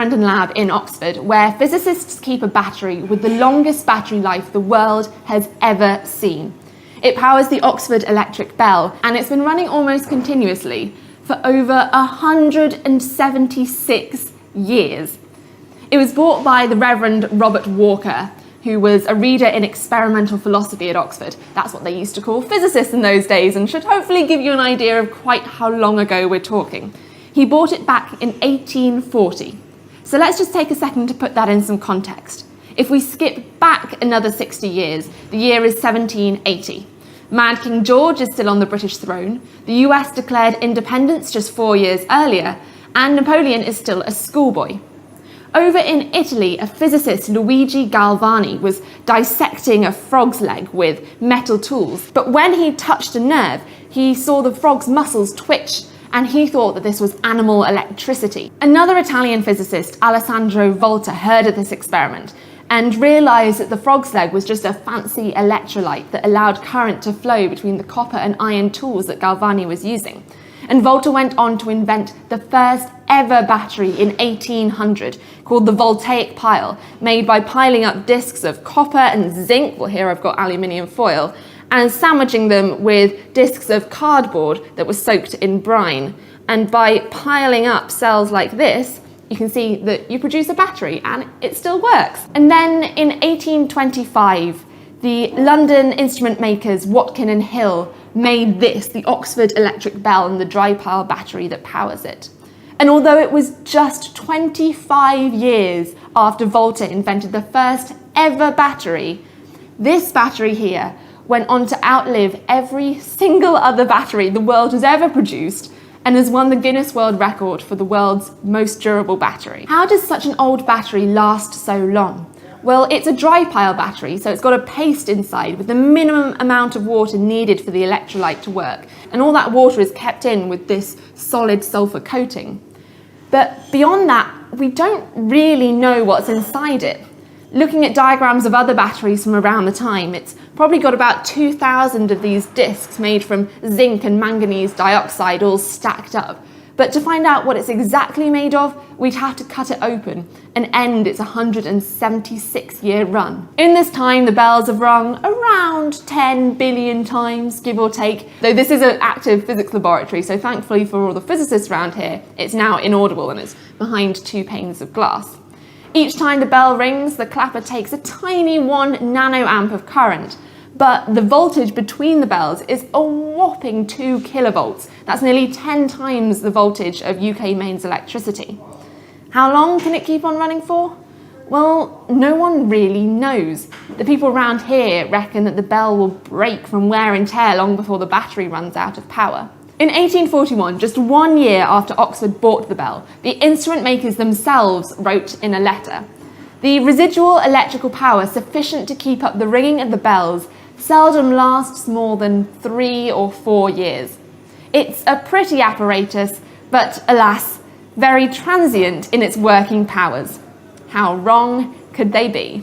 London lab in Oxford, where physicists keep a battery with the longest battery life the world has ever seen. It powers the Oxford electric bell, and it's been running almost continuously for over 176 years. It was bought by the Reverend Robert Walker, who was a reader in experimental philosophy at Oxford. That's what they used to call physicists in those days, and should hopefully give you an idea of quite how long ago we're talking. He bought it back in 1840. So let's just take a second to put that in some context. If we skip back another 60 years, the year is 1780. Mad King George is still on the British throne, the US declared independence just 4 years earlier, and Napoleon is still a schoolboy. Over in Italy, a physicist, Luigi Galvani, was dissecting a frog's leg with metal tools, but when he touched a nerve, he saw the frog's muscles twitch, and he thought that this was animal electricity. Another Italian physicist, Alessandro Volta, heard of this experiment and realised that the frog's leg was just a fancy electrolyte that allowed current to flow between the copper and iron tools that Galvani was using. And Volta went on to invent the first ever battery in 1800, called the voltaic pile, made by piling up discs of copper and zinc, well here I've got aluminium foil, and sandwiching them with discs of cardboard that were soaked in brine. And by piling up cells like this, you can see that you produce a battery, and it still works. And then in 1825, the London instrument makers Watkin and Hill made this, the Oxford electric bell, and the dry pile battery that powers it. And although it was just 25 years after Volta invented the first ever battery, this battery here went on to outlive every single other battery the world has ever produced, and has won the Guinness World Record for the world's most durable battery. How does such an old battery last so long? Well, it's a dry pile battery, so it's got a paste inside with the minimum amount of water needed for the electrolyte to work, and all that water is kept in with this solid sulfur coating. But beyond that, we don't really know what's inside it. Looking at diagrams of other batteries from around the time, it's probably got about 2,000 of these discs made from zinc and manganese dioxide all stacked up. But to find out what it's exactly made of, we'd have to cut it open and end its 176-year run. In this time, the bells have rung around 10 billion times, give or take, though this is an active physics laboratory, so thankfully for all the physicists around here, it's now inaudible and it's behind 2 panes of glass. Each time the bell rings, the clapper takes a tiny 1 nanoamp of current, but the voltage between the bells is a whopping 2 kilovolts. That's nearly 10 times the voltage of UK mains electricity. How long can it keep on running for? Well, no one really knows. The people around here reckon that the bell will break from wear and tear long before the battery runs out of power. In 1841, just 1 year after Oxford bought the bell, the instrument makers themselves wrote in a letter, "The residual electrical power sufficient to keep up the ringing of the bells seldom lasts more than 3 or 4 years. It's a pretty apparatus, but alas, very transient in its working powers." How wrong could they be?